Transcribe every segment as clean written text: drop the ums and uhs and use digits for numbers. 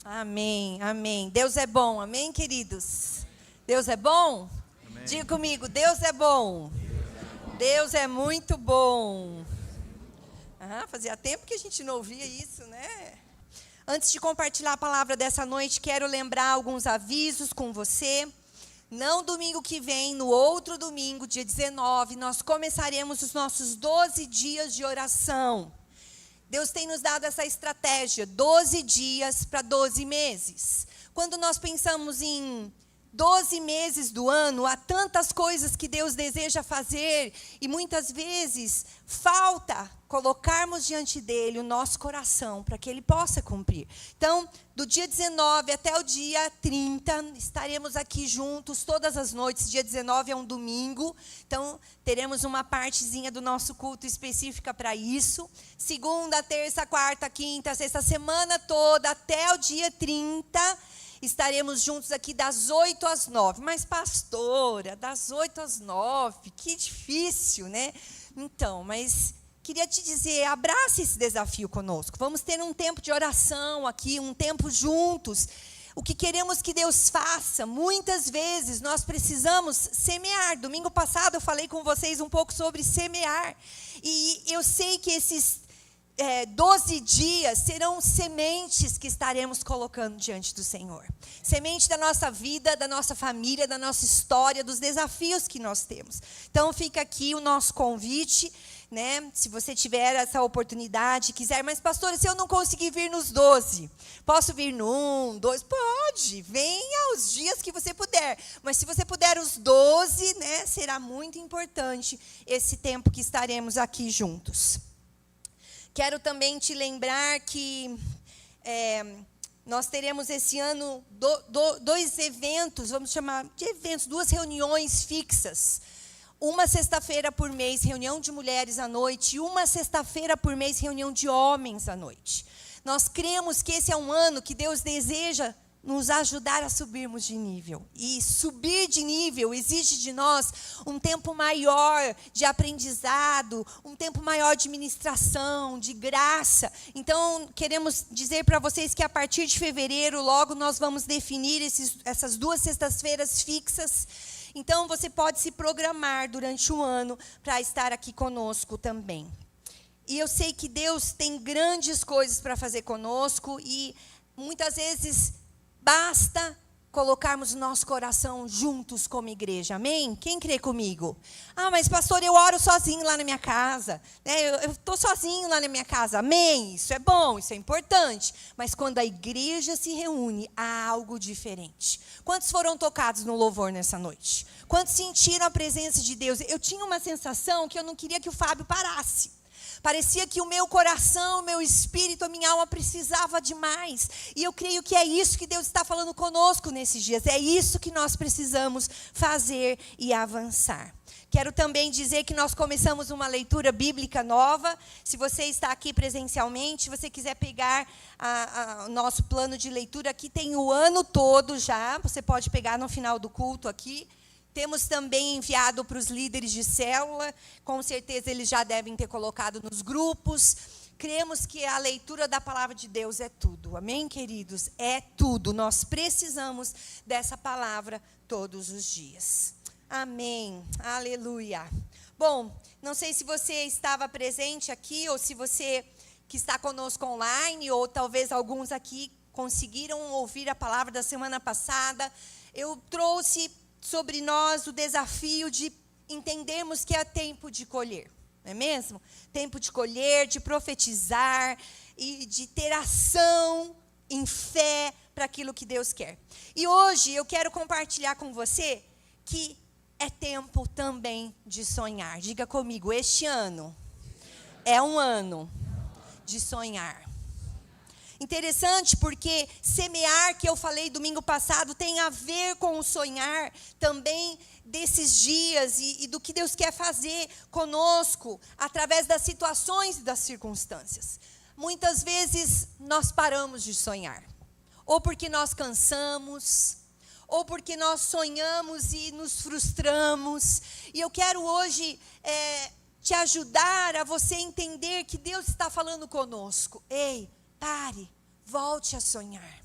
Amém, amém. Deus é bom, amém, queridos? Deus é bom? Amém. Diga comigo, Deus é bom. Deus é muito bom. Fazia tempo que a gente não ouvia isso, né? Antes de compartilhar a palavra dessa noite, quero lembrar alguns avisos com você. Não domingo que vem, no outro domingo, dia 19, nós começaremos os nossos 12 dias de oração. Deus tem nos dado essa estratégia, 12 dias para 12 meses. Quando nós pensamos em 12 meses do ano, há tantas coisas que Deus deseja fazer e muitas vezes falta colocarmos diante dele o nosso coração para que ele possa cumprir. Então, do dia 19 até o dia 30, estaremos aqui juntos todas as noites. Dia 19 é um domingo, então teremos uma partezinha do nosso culto específica para isso. Segunda, terça, quarta, quinta, sexta, semana toda até o dia 30, estaremos juntos aqui das 8 às 9. Mas, pastora, das 8 às 9, que difícil, né? Então, mas queria te dizer, abrace esse desafio conosco. Vamos ter um tempo de oração aqui, um tempo juntos. O que queremos que Deus faça, muitas vezes nós precisamos semear. Domingo passado eu falei com vocês um pouco sobre semear. E eu sei que esses 12 dias serão sementes que estaremos colocando diante do Senhor. Semente da nossa vida, da nossa família, da nossa história, dos desafios que nós temos. Então fica aqui o nosso convite, né? Se você tiver essa oportunidade, quiser, mas pastora, se eu não conseguir vir nos 12, posso vir no 1, 2? Pode, venha os dias que você puder. Mas se você puder os 12, né, será muito importante esse tempo que estaremos aqui juntos. Quero também te lembrar que nós teremos esse ano dois eventos, vamos chamar de eventos, 2 reuniões fixas. Uma sexta-feira por mês, reunião de mulheres à noite, e uma sexta-feira por mês, reunião de homens à noite. Nós cremos que esse é um ano que Deus deseja nos ajudar a subirmos de nível. E subir de nível exige de nós um tempo maior de aprendizado, um tempo maior de ministração, de graça. Então, queremos dizer para vocês que a partir de fevereiro, logo nós vamos definir essas 2 sextas-feiras fixas. Então, você pode se programar durante o ano para estar aqui conosco também. E eu sei que Deus tem grandes coisas para fazer conosco e muitas vezes basta colocarmos o nosso coração juntos como igreja, amém? Quem crê comigo? Mas pastor, eu oro sozinho lá na minha casa, né? Eu estou sozinho lá na minha casa, amém? Isso é bom, isso é importante, mas quando a igreja se reúne, há algo diferente. Quantos foram tocados no louvor nessa noite? Quantos sentiram a presença de Deus? Eu tinha uma sensação que eu não queria que o Fábio parasse. Parecia que o meu coração, o meu espírito, a minha alma precisava de mais. E eu creio que é isso que Deus está falando conosco nesses dias. É isso que nós precisamos fazer e avançar. Quero também dizer que nós começamos uma leitura bíblica nova. Se você está aqui presencialmente, se você quiser pegar o nosso plano de leitura, aqui tem o ano todo já. Você pode pegar no final do culto aqui. Temos também enviado para os líderes de célula, com certeza eles já devem ter colocado nos grupos. Cremos que a leitura da palavra de Deus é tudo, amém, queridos? É tudo, nós precisamos dessa palavra todos os dias. Amém, aleluia. Bom, não sei se você estava presente aqui, ou se você que está conosco online, ou talvez alguns aqui conseguiram ouvir a palavra da semana passada. Eu trouxe sobre nós o desafio de entendermos que é tempo de colher, não é mesmo? Tempo de colher, de profetizar e de ter ação em fé para aquilo que Deus quer. E hoje eu quero compartilhar com você que é tempo também de sonhar. Diga comigo, este ano é um ano de sonhar. Interessante porque semear, que eu falei domingo passado, tem a ver com o sonhar também desses dias e do que Deus quer fazer conosco através das situações e das circunstâncias. Muitas vezes nós paramos de sonhar, ou porque nós cansamos, ou porque nós sonhamos e nos frustramos. E eu quero hoje te ajudar a você entender que Deus está falando conosco. Ei, pare, volte a sonhar.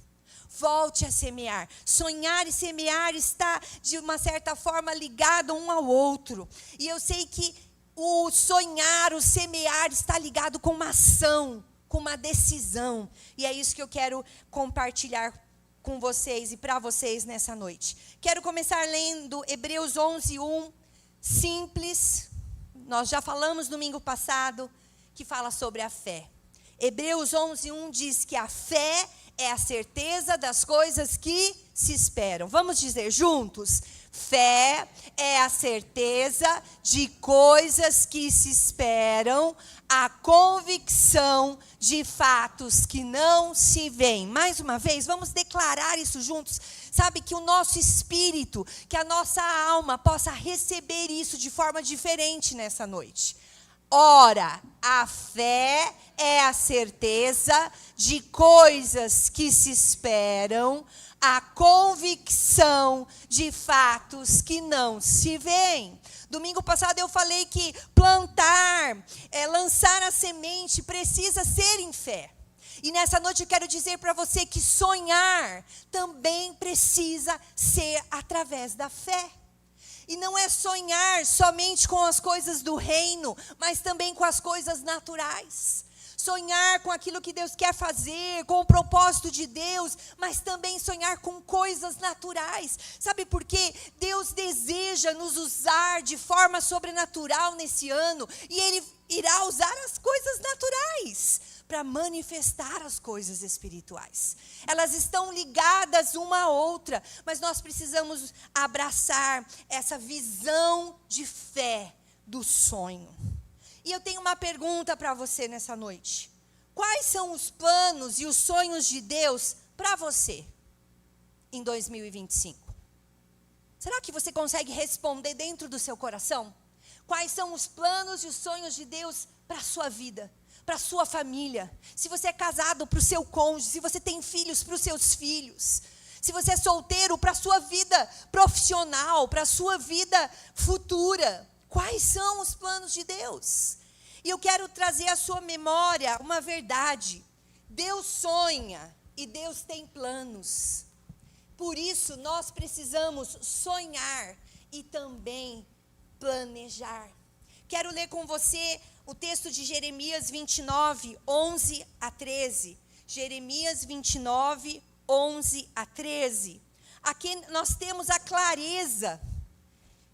volte a semear. Sonhar e semear está, de uma certa forma, ligado um ao outro. E eu sei que o sonhar, o semear está ligado com uma ação, com uma decisão. E é isso que eu quero compartilhar com vocês e para vocês nessa noite. Quero começar lendo Hebreus 11:1, simples. Nós já falamos domingo passado, que fala sobre a fé. Hebreus 11:1 diz que a fé é a certeza das coisas que se esperam. Vamos dizer juntos? Fé é a certeza de coisas que se esperam, a convicção de fatos que não se veem. Mais uma vez, vamos declarar isso juntos. Sabe, que o nosso espírito, que a nossa alma possa receber isso de forma diferente nessa noite. Ora, a fé é a certeza de coisas que se esperam, a convicção de fatos que não se veem. Domingo passado eu falei que plantar, lançar a semente precisa ser em fé. E nessa noite eu quero dizer para você que sonhar também precisa ser através da fé. E não é sonhar somente com as coisas do reino, mas também com as coisas naturais. Sonhar com aquilo que Deus quer fazer, com o propósito de Deus, mas também sonhar com coisas naturais. Sabe por quê? Deus deseja nos usar de forma sobrenatural nesse ano, e Ele irá usar as coisas naturais para manifestar as coisas espirituais. Elas estão ligadas uma à outra, mas nós precisamos abraçar essa visão de fé do sonho. E eu tenho uma pergunta para você nessa noite. Quais são os planos e os sonhos de Deus para você em 2025? Será que você consegue responder dentro do seu coração? Quais são os planos e os sonhos de Deus para a sua vida? Para a sua família, se você é casado, para o seu cônjuge, se você tem filhos, para os seus filhos, se você é solteiro, para a sua vida profissional, para a sua vida futura. Quais são os planos de Deus? E eu quero trazer à sua memória uma verdade. Deus sonha e Deus tem planos. Por isso nós precisamos sonhar e também planejar. Quero ler com você o texto de Jeremias 29, 11 a 13. Jeremias 29, 11 a 13. Aqui nós temos a clareza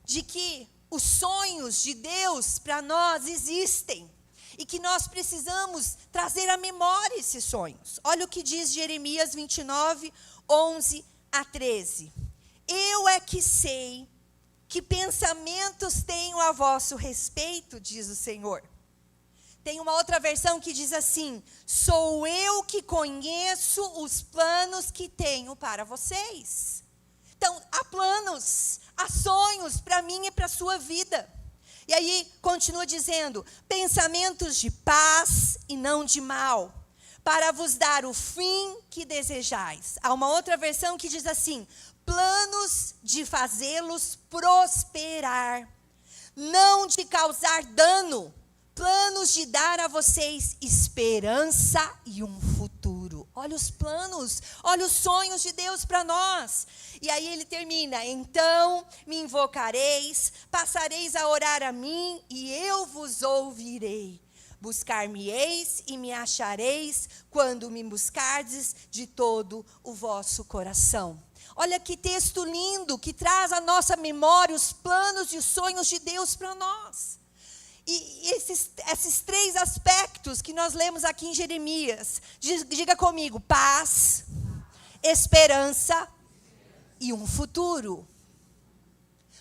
de que os sonhos de Deus para nós existem. E que nós precisamos trazer à memória esses sonhos. Olha o que diz Jeremias 29, 11 a 13. Eu é que sei que pensamentos tenho a vosso respeito, diz o Senhor. Tem uma outra versão que diz assim: sou eu que conheço os planos que tenho para vocês. Então, há planos, há sonhos para mim e para a sua vida. E aí, continua dizendo, pensamentos de paz e não de mal, para vos dar o fim que desejais. Há uma outra versão que diz assim, planos de fazê-los prosperar, não de causar dano, planos de dar a vocês esperança e um futuro. Olha os planos, olha os sonhos de Deus para nós. E aí ele termina, então me invocareis, passareis a orar a mim e eu vos ouvirei. Buscar-me-eis e me achareis quando me buscardes de todo o vosso coração. Olha que texto lindo, que traz à nossa memória os planos e os sonhos de Deus para nós. E esses três aspectos que nós lemos aqui em Jeremias, diga comigo, paz, esperança e um futuro.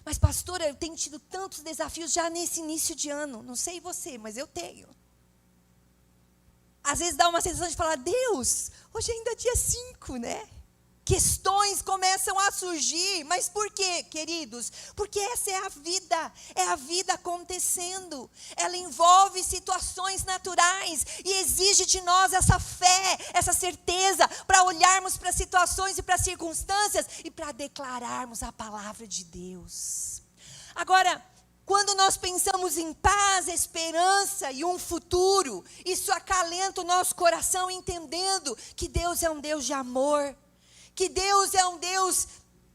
Mas pastora, eu tenho tido tantos desafios já nesse início de ano, não sei você, mas eu tenho. Às vezes dá uma sensação de falar, Deus, hoje ainda é dia 5, né? Questões começam a surgir, mas por quê, queridos? Porque essa é a vida acontecendo. Ela envolve situações naturais e exige de nós essa fé, essa certeza, para olharmos para situações e para circunstâncias e para declararmos a palavra de Deus. Agora, quando nós pensamos em paz, esperança e um futuro, isso acalenta o nosso coração entendendo que Deus é um Deus de amor, que Deus é um Deus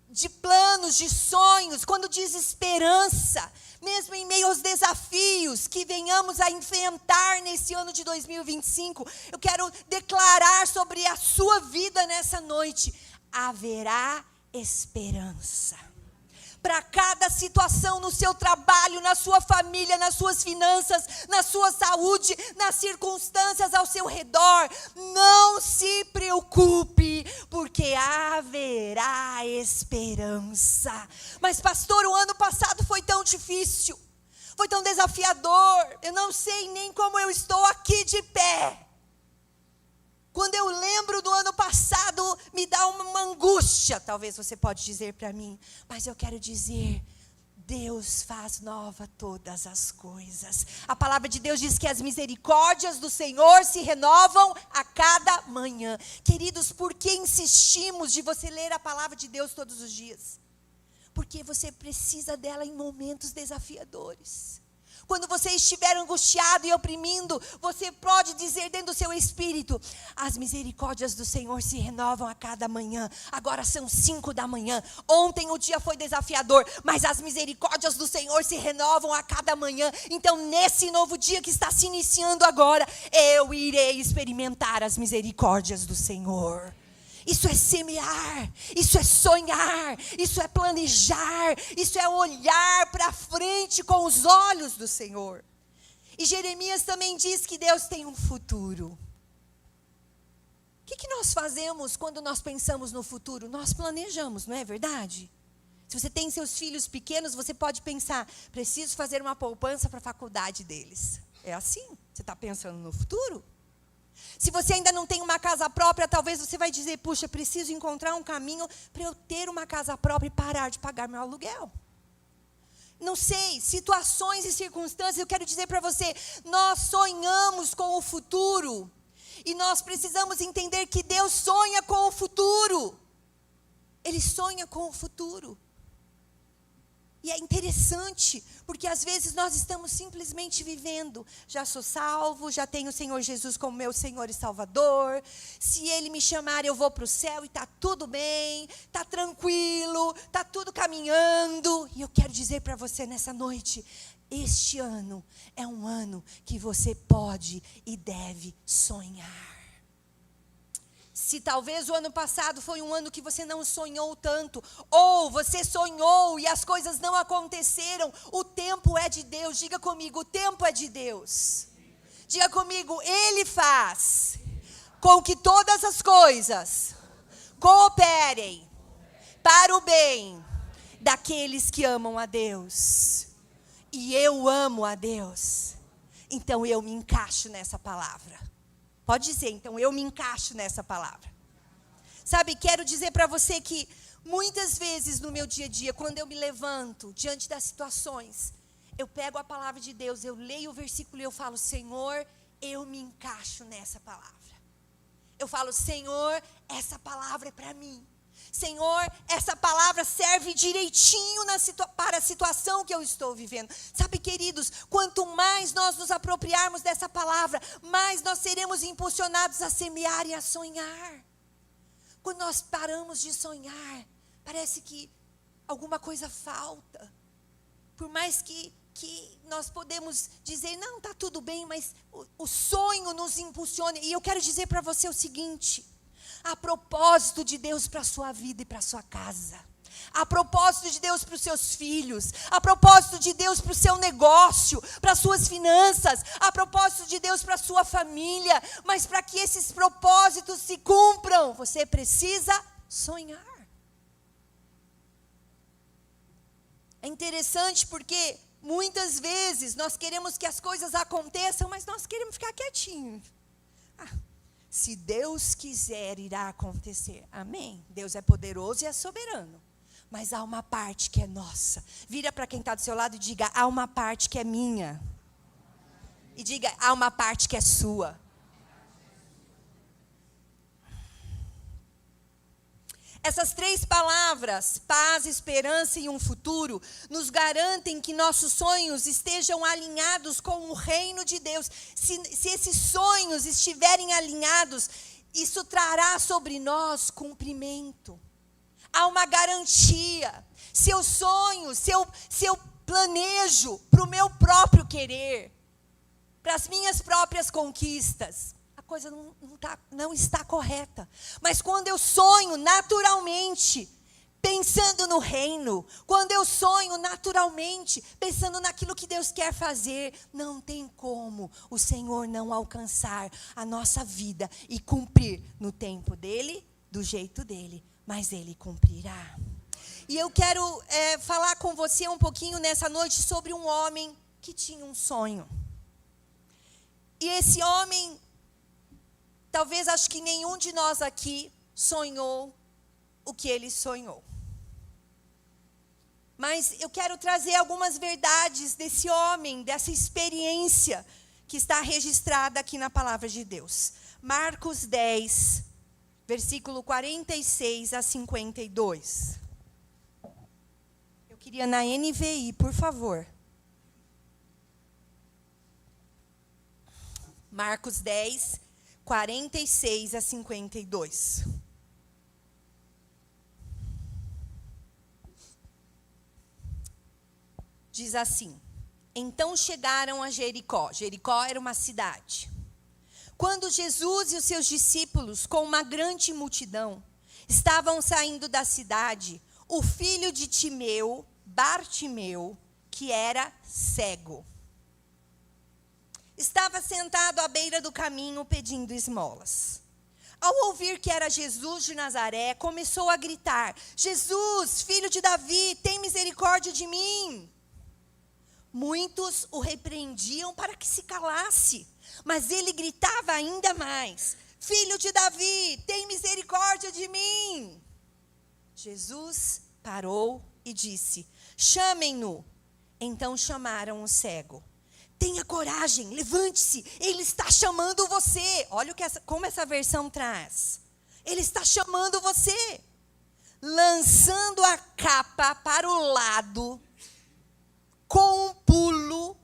de planos, de sonhos. Quando diz esperança, mesmo em meio aos desafios que venhamos a enfrentar nesse ano de 2025, eu quero declarar sobre a sua vida nessa noite: haverá esperança. Para cada situação no seu trabalho, na sua família, nas suas finanças, na sua saúde, nas circunstâncias ao seu redor, não se preocupe, porque haverá esperança. Mas pastor, o ano passado foi tão difícil, foi tão desafiador, eu não sei nem como eu estou aqui de pé. Quando eu lembro do ano passado, me dá uma angústia, talvez você pode dizer para mim. Mas eu quero dizer, Deus faz nova todas as coisas. A palavra de Deus diz que as misericórdias do Senhor se renovam a cada manhã. Queridos, por que insistimos de você ler a palavra de Deus todos os dias? Porque você precisa dela em momentos desafiadores. Quando você estiver angustiado e oprimindo, você pode dizer dentro do seu espírito: as misericórdias do Senhor se renovam a cada manhã. Agora são 5 da manhã. Ontem o dia foi desafiador, mas as misericórdias do Senhor se renovam a cada manhã. Então, nesse novo dia que está se iniciando agora, eu irei experimentar as misericórdias do Senhor. Isso é semear, isso é sonhar, isso é planejar, isso é olhar para frente com os olhos do Senhor. E Jeremias também diz que Deus tem um futuro. O que nós fazemos quando nós pensamos no futuro? Nós planejamos, não é verdade? Se você tem seus filhos pequenos, você pode pensar: preciso fazer uma poupança para a faculdade deles. É assim, você está pensando no futuro? Se você ainda não tem uma casa própria, talvez você vai dizer: puxa, preciso encontrar um caminho para eu ter uma casa própria e parar de pagar meu aluguel. Não sei, situações e circunstâncias, eu quero dizer para você, nós sonhamos com o futuro. E nós precisamos entender que Deus sonha com o futuro. Ele sonha com o futuro. E é interessante, porque às vezes nós estamos simplesmente vivendo: já sou salvo, já tenho o Senhor Jesus como meu Senhor e Salvador, se Ele me chamar eu vou para o céu e está tudo bem, está tranquilo, está tudo caminhando. E eu quero dizer para você nessa noite, este ano é um ano que você pode e deve sonhar. Se talvez o ano passado foi um ano que você não sonhou tanto, ou você sonhou e as coisas não aconteceram, o tempo é de Deus. Diga comigo: o tempo é de Deus. Diga comigo: Ele faz com que todas as coisas cooperem para o bem daqueles que amam a Deus. E eu amo a Deus, então eu me encaixo nessa palavra. Pode dizer: então eu me encaixo nessa palavra. Sabe, quero dizer para você que muitas vezes no meu dia a dia, quando eu me levanto diante das situações, eu pego a palavra de Deus, eu leio o versículo e eu falo: Senhor, eu me encaixo nessa palavra. Eu falo: Senhor, essa palavra é para mim. Senhor, essa palavra serve direitinho para a situação que eu estou vivendo. Sabe, queridos, quanto mais nós nos apropriarmos dessa palavra, mais nós seremos impulsionados a semear e a sonhar. Quando nós paramos de sonhar, parece que alguma coisa falta. Por mais que nós podemos dizer: não, está tudo bem, mas o sonho nos impulsiona. E eu quero dizer para você o seguinte: há propósito de Deus para a sua vida e para a sua casa. Há propósito de Deus para os seus filhos. Há propósito de Deus para o seu negócio, para as suas finanças. Há propósito de Deus para a sua família. Mas para que esses propósitos se cumpram, você precisa sonhar. É interessante porque muitas vezes nós queremos que as coisas aconteçam, mas nós queremos ficar quietinhos. Se Deus quiser, irá acontecer. Amém? Deus é poderoso e é soberano. Mas há uma parte que é nossa. Vira para quem está do seu lado e diga: há uma parte que é minha. E diga: há uma parte que é sua. Essas 3 palavras, paz, esperança e um futuro, nos garantem que nossos sonhos estejam alinhados com o reino de Deus. Se esses sonhos estiverem alinhados, isso trará sobre nós cumprimento. Há uma garantia. Se eu sonho, se eu planejo para o meu próprio querer, para as minhas próprias conquistas, a coisa não está correta. Mas quando eu sonho naturalmente, pensando no reino, quando eu sonho naturalmente, pensando naquilo que Deus quer fazer, não tem como o Senhor não alcançar a nossa vida e cumprir no tempo dele, do jeito dele, mas ele cumprirá. E eu quero falar com você um pouquinho nessa noite sobre um homem que tinha um sonho. E esse homem, talvez acho que nenhum de nós aqui sonhou o que ele sonhou. Mas eu quero trazer algumas verdades desse homem, dessa experiência que está registrada aqui na palavra de Deus. Marcos 10, versículo 46 a 52. Eu queria na NVI, por favor. Marcos 10, 46 a 52. Diz assim: então chegaram a Jericó. Jericó era uma cidade. Quando Jesus e os seus discípulos, com uma grande multidão, estavam saindo da cidade, o filho de Timeu, Bartimeu, que era cego, estava sentado à beira do caminho pedindo esmolas. Ao ouvir que era Jesus de Nazaré, começou a gritar: Jesus, filho de Davi, tem misericórdia de mim. Muitos o repreendiam para que se calasse, mas ele gritava ainda mais: Filho de Davi, tem misericórdia de mim. Jesus parou e disse: chamem-no. Então chamaram o cego. Tenha coragem, levante-se, ele está chamando você. Olha como essa versão traz. Ele está chamando você. Lançando a capa para o lado, com um pulo,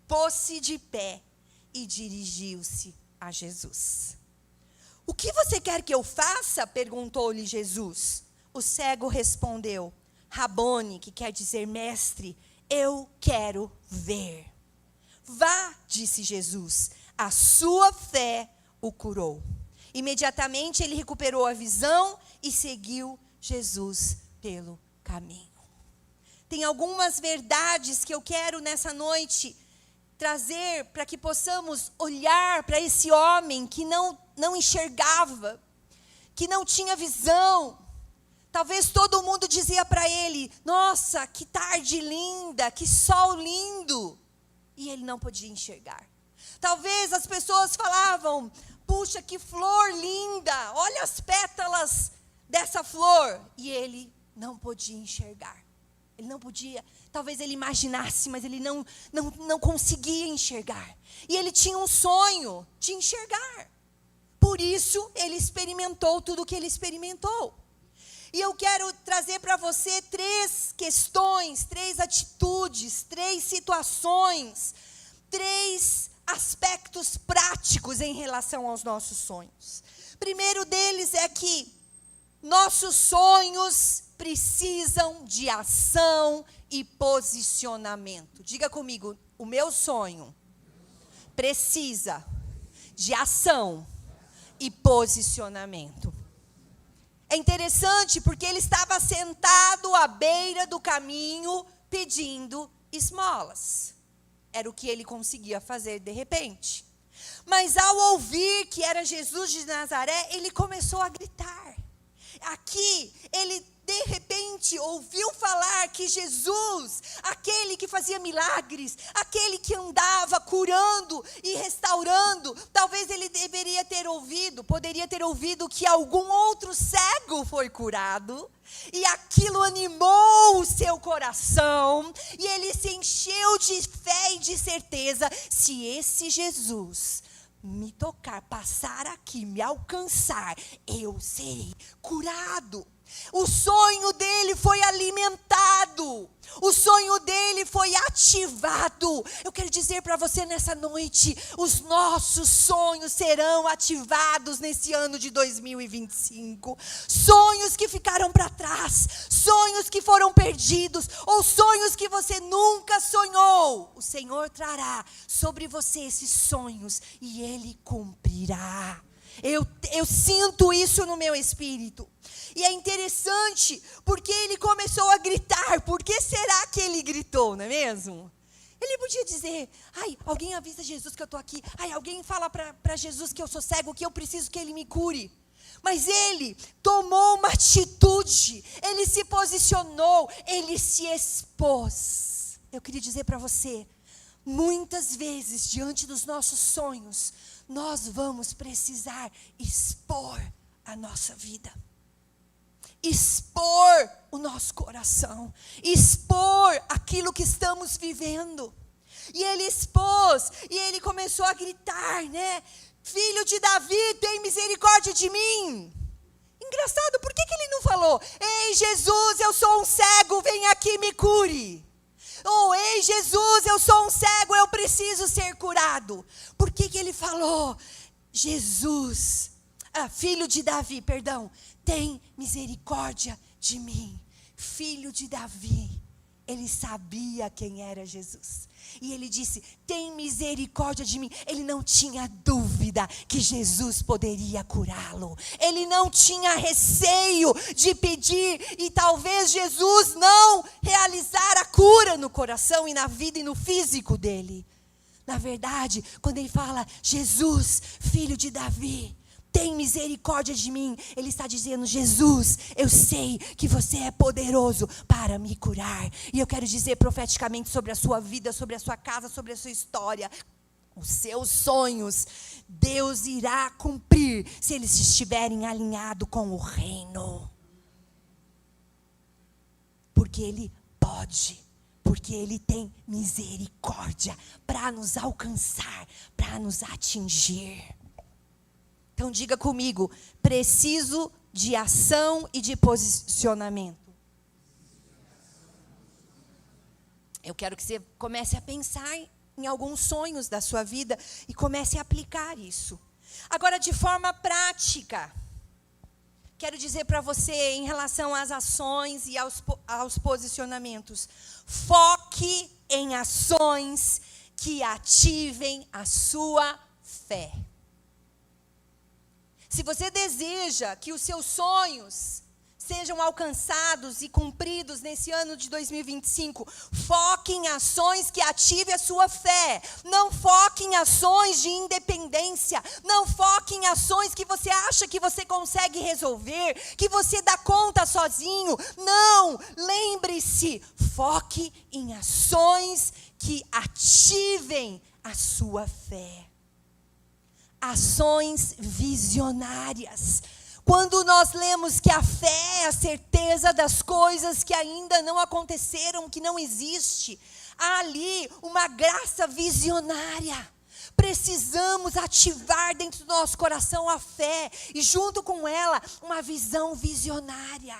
pôs-se de pé e dirigiu-se a Jesus. O que você quer que eu faça? Perguntou-lhe Jesus. O cego respondeu: Rabone, que quer dizer mestre, eu quero ver. Vá, disse Jesus, a sua fé o curou. Imediatamente ele recuperou a visão e seguiu Jesus pelo caminho. Tem algumas verdades que eu quero nessa noite trazer para que possamos olhar para esse homem que não enxergava, que não tinha visão. Talvez todo mundo dizia para ele: nossa, que tarde linda, que sol lindo. E ele não podia enxergar. Talvez as pessoas falavam: puxa, que flor linda, olha as pétalas dessa flor. E ele não podia enxergar. Ele não podia, talvez ele imaginasse, mas ele não conseguia enxergar. E ele tinha um sonho de enxergar. Por isso, ele experimentou tudo o que ele experimentou. E eu quero trazer para você 3 questões, 3 atitudes, 3 situações, 3 aspectos práticos em relação aos nossos sonhos. Primeiro deles é que nossos sonhos precisam de ação e posicionamento. Diga comigo: o meu sonho precisa de ação e posicionamento. É interessante porque ele estava sentado à beira do caminho pedindo esmolas. Era o que ele conseguia fazer de repente. Mas ao ouvir que era Jesus de Nazaré, ele começou a gritar. Aqui, ele de repente ouviu falar que Jesus, aquele que fazia milagres, aquele que andava curando e restaurando, talvez ele poderia ter ouvido que algum outro cego foi curado, e aquilo animou o seu coração, e ele se encheu de fé e de certeza: se esse Jesus me tocar, passar aqui, me alcançar, eu serei curado. O sonho dele foi alimentado. O sonho dele foi ativado. Eu quero dizer para você nessa noite, os nossos sonhos serão ativados nesse ano de 2025. Sonhos que ficaram para trás, sonhos que foram perdidos, ou sonhos que você nunca sonhou. O Senhor trará sobre você esses sonhos e Ele cumprirá. Eu sinto isso no meu espírito. E é interessante, porque ele começou a gritar. Por que será que ele gritou, não é mesmo? Ele podia dizer, ai, alguém avisa Jesus que eu estou aqui. Ai, alguém fala para Jesus que eu sou cego, que eu preciso que ele me cure. Mas ele tomou uma atitude, ele se posicionou, ele se expôs. Eu queria dizer para você, muitas vezes, diante dos nossos sonhos, nós vamos precisar expor a nossa vida. Expor o nosso coração, expor aquilo que estamos vivendo. E ele expôs, e ele começou a gritar, né? Filho de Davi, tem misericórdia de mim. Engraçado, por que ele não falou, ei Jesus, eu sou um cego, vem aqui me cure. Ou, ei Jesus, eu sou um cego, eu preciso ser curado. Por que ele falou, Jesus, filho de Davi, perdão, tem misericórdia de mim. Filho de Davi, ele sabia quem era Jesus. E ele disse, tem misericórdia de mim. Ele não tinha dúvida que Jesus poderia curá-lo. Ele não tinha receio de pedir e talvez Jesus não realizar a cura no coração e na vida e no físico dele. Na verdade, quando ele fala, Jesus, filho de Davi, tem misericórdia de mim, ele está dizendo, Jesus, eu sei que você é poderoso para me curar. E eu quero dizer profeticamente sobre a sua vida, sobre a sua casa, sobre a sua história, os seus sonhos, Deus irá cumprir se eles estiverem alinhados com o reino. Porque Ele pode, porque Ele tem misericórdia para nos alcançar, para nos atingir. Então diga comigo, preciso de ação e de posicionamento. Eu quero que você comece a pensar em alguns sonhos da sua vida e comece a aplicar isso. Agora, de forma prática, quero dizer para você em relação às ações e aos posicionamentos. Foque em ações que ativem a sua fé. Se você deseja que os seus sonhos sejam alcançados e cumpridos nesse ano de 2025, foque em ações que ativem a sua fé. Não foque em ações de independência. Não foque em ações que você acha que você consegue resolver, que você dá conta sozinho. Não, lembre-se, foque em ações que ativem a sua fé. Ações visionárias. Quando nós lemos que a fé é a certeza das coisas que ainda não aconteceram, que não existe, há ali uma graça visionária. Precisamos ativar dentro do nosso coração a fé e junto com ela uma visão visionária.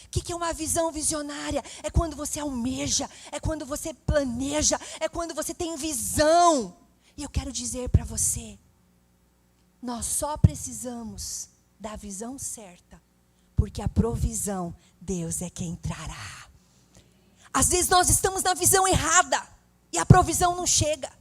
O que é uma visão visionária? É quando você almeja, é quando você planeja, é quando você tem visão. E eu quero dizer para você, nós só precisamos da visão certa, porque a provisão, Deus é quem trará. Às vezes nós estamos na visão errada e a provisão não chega.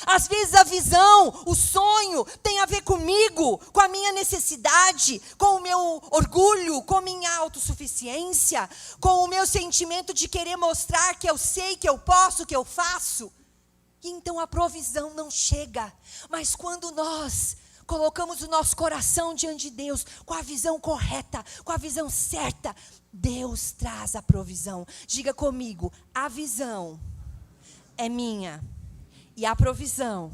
Às vezes a visão, o sonho tem a ver comigo, com a minha necessidade, com o meu orgulho, com a minha autossuficiência, com o meu sentimento de querer mostrar que eu sei, que eu posso, que eu faço. E então a provisão não chega. Mas quando nós colocamos o nosso coração diante de Deus, com a visão correta, com a visão certa, Deus traz a provisão. Diga comigo, a visão é minha e a provisão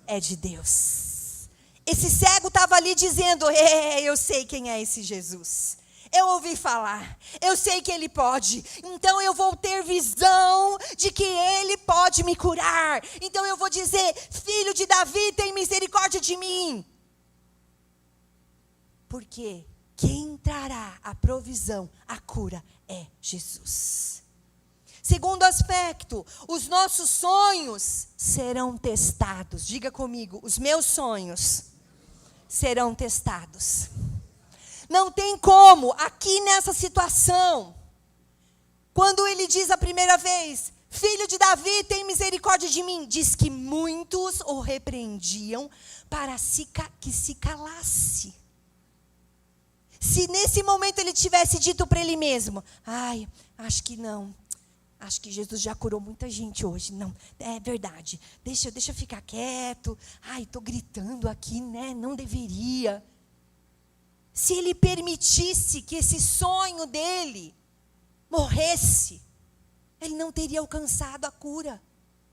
é de Deus. Esse cego estava ali dizendo, eu sei quem é esse Jesus. Eu ouvi falar, eu sei que Ele pode, então eu vou ter visão de que Ele pode me curar. Então eu vou dizer, filho de Davi, tem misericórdia de mim. Porque quem trará a provisão, a cura, é Jesus. Segundo aspecto, os nossos sonhos serão testados. Diga comigo, os meus sonhos serão testados. Não tem como, aqui nessa situação, quando ele diz a primeira vez, filho de Davi, tem misericórdia de mim, diz que muitos o repreendiam para que se calasse. Se nesse momento ele tivesse dito para ele mesmo, acho que não, acho que Jesus já curou muita gente hoje, não, é verdade, deixa eu ficar quieto, estou gritando aqui, né, não deveria. Se ele permitisse que esse sonho dele morresse, ele não teria alcançado a cura,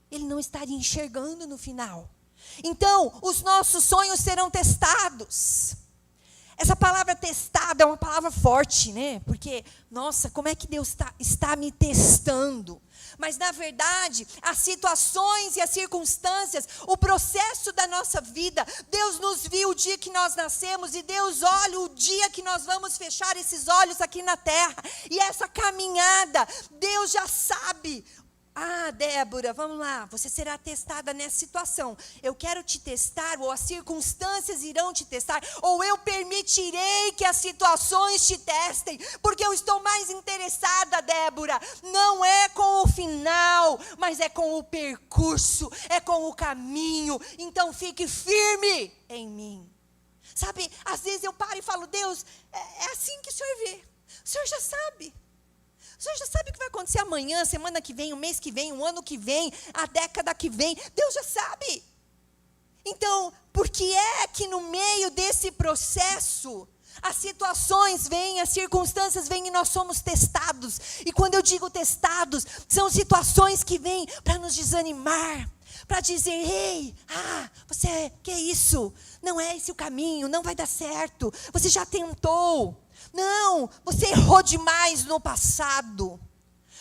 ele não estaria enxergando no final. Então, os nossos sonhos serão testados. Essa palavra testada é uma palavra forte, né? Porque, nossa, como é que Deus está me testando? Mas, na verdade, as situações e as circunstâncias, o processo da nossa vida, Deus nos viu o dia que nós nascemos e Deus olha o dia que nós vamos fechar esses olhos aqui na terra. E essa caminhada, Deus já sabe. Débora, vamos lá, você será testada nessa situação. Eu quero te testar, ou as circunstâncias irão te testar, ou eu permitirei que as situações te testem, porque eu estou mais interessada, Débora, não é com o final, mas é com o percurso, é com o caminho. Então fique firme em mim. Sabe, às vezes eu paro e falo, Deus, é assim que o Senhor vê, o Senhor já sabe. O Senhor já sabe o que vai acontecer amanhã, semana que vem, o mês que vem, o ano que vem, a década que vem. Deus já sabe. Então, por que é que no meio desse processo, as situações vêm, as circunstâncias vêm e nós somos testados? E quando eu digo testados, são situações que vêm para nos desanimar, para dizer, ei, que é isso? Não é esse o caminho, não vai dar certo, você já tentou. Não, você errou demais no passado.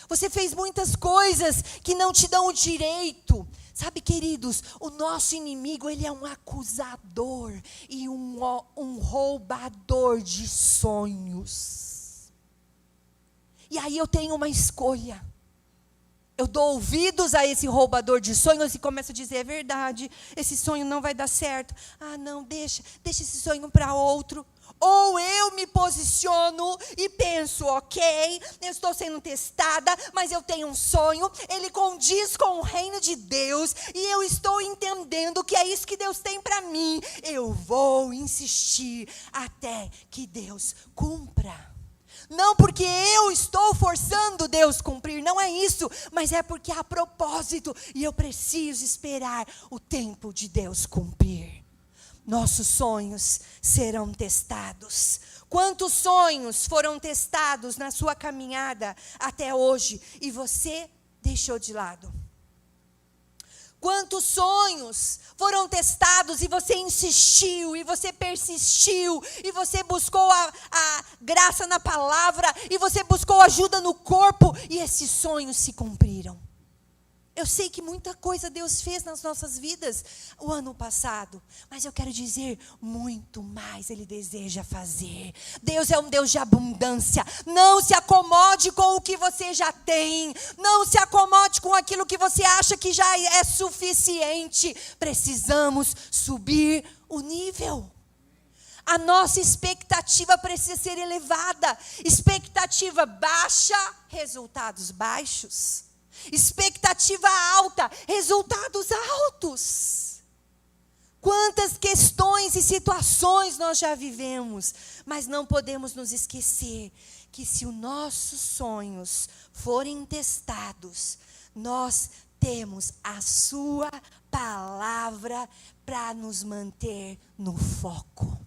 Você fez muitas coisas que não te dão o direito. Sabe, queridos, o nosso inimigo, ele é um acusador e um roubador de sonhos. E aí eu tenho uma escolha. Eu dou ouvidos a esse roubador de sonhos e começo a dizer, é verdade, esse sonho não vai dar certo. Não, deixa esse sonho para outro. Ou eu me posiciono e penso, ok, eu estou sendo testada, mas eu tenho um sonho, ele condiz com o reino de Deus, e eu estou entendendo que é isso que Deus tem para mim. Eu vou insistir até que Deus cumpra. Não porque eu estou forçando Deus cumprir, não é isso, mas é porque há propósito, e eu preciso esperar o tempo de Deus cumprir. Nossos sonhos serão testados. Quantos sonhos foram testados na sua caminhada até hoje e você deixou de lado? Quantos sonhos foram testados e você insistiu, e você persistiu, e você buscou a graça na palavra, e você buscou ajuda no corpo, e esses sonhos se cumpriram? Eu sei que muita coisa Deus fez nas nossas vidas o ano passado, mas eu quero dizer, muito mais Ele deseja fazer. Deus é um Deus de abundância. Não se acomode com o que você já tem. Não se acomode com aquilo que você acha que já é suficiente. Precisamos subir o nível. A nossa expectativa precisa ser elevada. Expectativa baixa, resultados baixos. Expectativa alta, resultados altos. Quantas questões e situações nós já vivemos, mas não podemos nos esquecer que se os nossos sonhos forem testados, nós temos a sua palavra para nos manter no foco.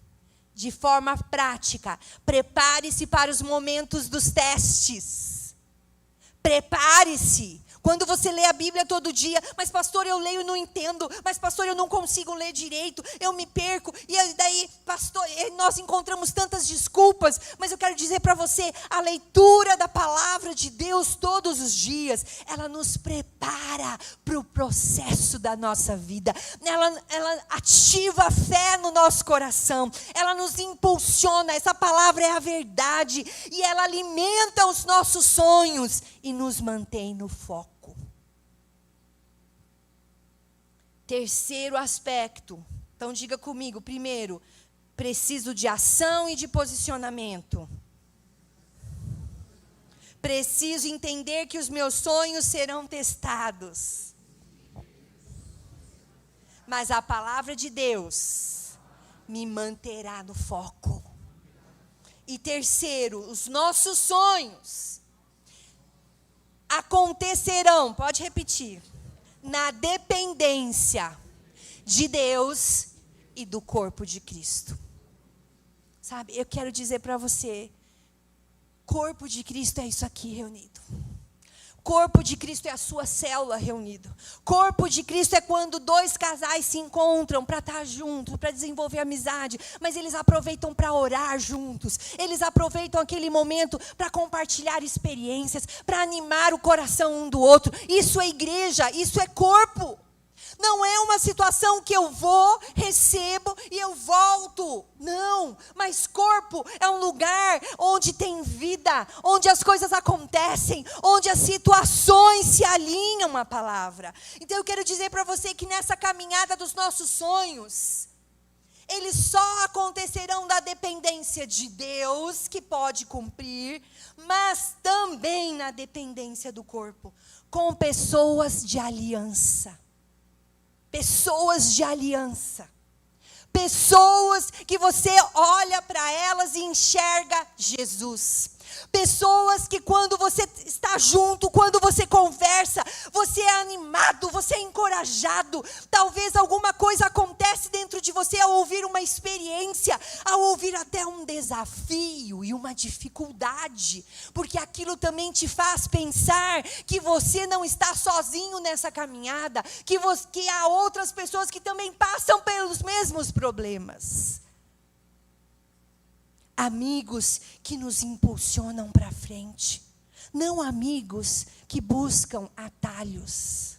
De forma prática, prepare-se para os momentos dos testes. Prepare-se. Quando você lê a Bíblia todo dia, mas pastor, eu leio e não entendo, mas pastor, eu não consigo ler direito, eu me perco, e daí, pastor, nós encontramos tantas desculpas, mas eu quero dizer para você, a leitura da palavra de Deus todos os dias, ela nos prepara para o processo da nossa vida, ela ativa a fé no nosso coração, ela nos impulsiona, essa palavra é a verdade, e ela alimenta os nossos sonhos, e nos mantém no foco. Terceiro aspecto. Então diga comigo, primeiro, preciso de ação e de posicionamento. Preciso entender que os meus sonhos serão testados. Mas a palavra de Deus me manterá no foco. E terceiro, os nossos sonhos acontecerão, pode repetir, na dependência de Deus e do corpo de Cristo. Sabe, eu quero dizer para você, corpo de Cristo é isso aqui reunido. Corpo de Cristo é a sua célula reunida. Corpo de Cristo é quando dois casais se encontram para estar juntos, para desenvolver amizade, mas eles aproveitam para orar juntos. Eles aproveitam aquele momento para compartilhar experiências, para animar o coração um do outro. Isso é igreja, isso é corpo. Não é uma situação que eu vou, recebo e eu volto. Não, mas corpo é um lugar onde tem vida, onde as coisas acontecem, onde as situações se alinham à palavra. Então eu quero dizer para você que nessa caminhada dos nossos sonhos, eles só acontecerão da dependência de Deus, que pode cumprir, mas também na dependência do corpo, com pessoas de aliança. Pessoas de aliança. Pessoas que você olha para elas e enxerga Jesus. Pessoas que quando você está junto, quando você conversa, você é animado, você é encorajado. Talvez alguma coisa acontece dentro de você ao ouvir uma experiência, ao ouvir até um desafio e uma dificuldade. Porque aquilo também te faz pensar que você não está sozinho nessa caminhada, que há outras pessoas que também passam pelos mesmos problemas. Amigos que nos impulsionam para frente. Não amigos que buscam atalhos.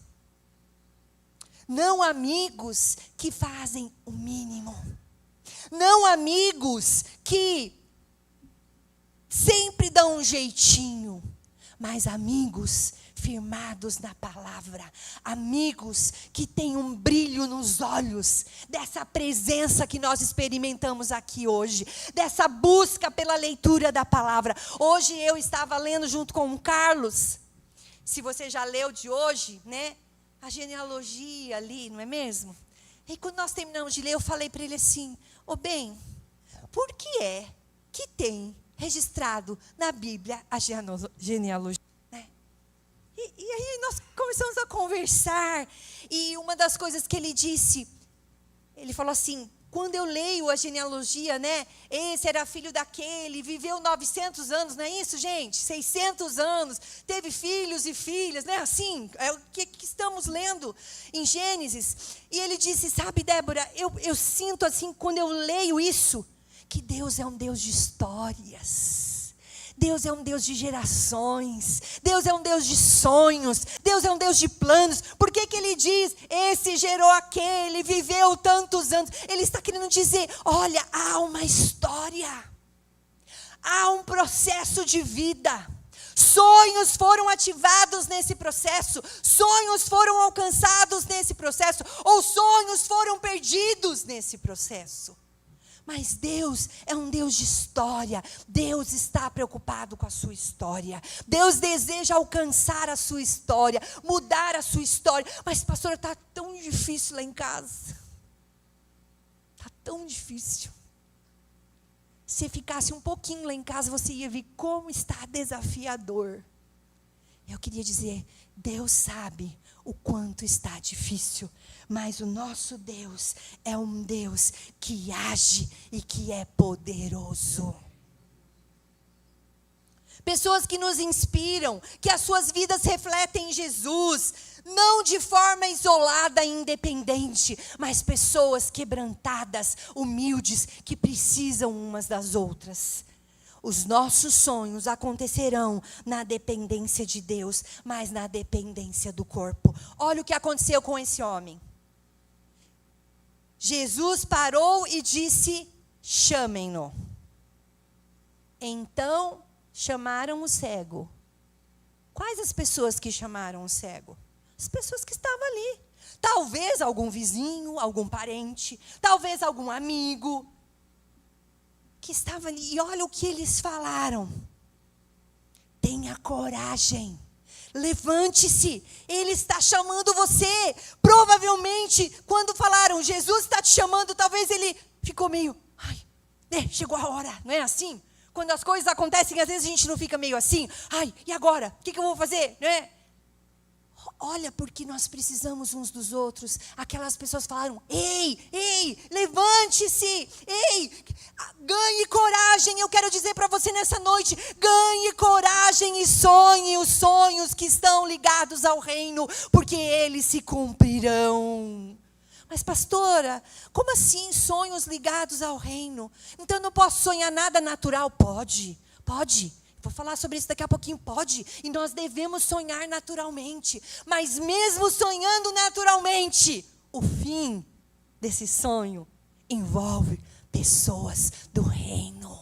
Não amigos que fazem o mínimo. Não amigos que sempre dão um jeitinho. Mas amigos firmados na palavra, amigos que têm um brilho nos olhos, dessa presença que nós experimentamos aqui hoje, dessa busca pela leitura da palavra. Hoje eu estava lendo junto com o Carlos, se você já leu de hoje, né, a genealogia ali, não é mesmo? E quando nós terminamos de ler, eu falei para ele assim, bem, por que é que tem registrado na Bíblia a genealogia? E aí nós começamos a conversar, e uma das coisas que ele disse, ele falou assim, quando eu leio a genealogia, né, esse era filho daquele, viveu 900 anos, não é isso, gente? 600 anos, teve filhos e filhas, né, assim, é o que estamos lendo em Gênesis. E ele disse, sabe, Débora, eu sinto assim, quando eu leio isso, que Deus é um Deus de histórias. Deus é um Deus de gerações, Deus é um Deus de sonhos, Deus é um Deus de planos. Por que ele diz, esse gerou aquele, viveu tantos anos? Ele está querendo dizer, olha, há uma história, há um processo de vida. Sonhos foram ativados nesse processo, sonhos foram alcançados nesse processo, ou sonhos foram perdidos nesse processo. Mas Deus é um Deus de história. Deus está preocupado com a sua história. Deus deseja alcançar a sua história, mudar a sua história. Mas, pastora, está tão difícil lá em casa. Está tão difícil. Se ficasse um pouquinho lá em casa, você ia ver como está desafiador. Eu queria dizer, Deus sabe o quanto está difícil, mas o nosso Deus é um Deus que age e que é poderoso. Pessoas que nos inspiram, que as suas vidas refletem Jesus, não de forma isolada e independente, mas pessoas quebrantadas, humildes, que precisam umas das outras. Os nossos sonhos acontecerão na dependência de Deus, mas na dependência do corpo. Olha o que aconteceu com esse homem. Jesus parou e disse, chamem-no. Então chamaram o cego Quais as pessoas que chamaram o cego? As pessoas que estavam ali. Talvez algum vizinho, algum parente, talvez algum amigo que estava ali. E olha o que eles falaram. Tenha coragem. Levante-se. Ele está chamando você. Provavelmente, quando falaram, Jesus está te chamando, talvez ele ficou meio, chegou a hora, não é assim? Quando as coisas acontecem, às vezes a gente não fica meio assim, e agora? O que eu vou fazer? Não é? Olha, porque nós precisamos uns dos outros. Aquelas pessoas falaram, ei, levante-se, ganhe coragem. Eu quero dizer para você nessa noite, ganhe coragem e sonhe os sonhos que estão ligados ao reino, porque eles se cumprirão. Mas pastora, como assim sonhos ligados ao reino? Então eu não posso sonhar nada natural? Pode. Vou falar sobre isso daqui a pouquinho, pode. E nós devemos sonhar naturalmente. Mas mesmo sonhando naturalmente, o fim desse sonho envolve pessoas do reino.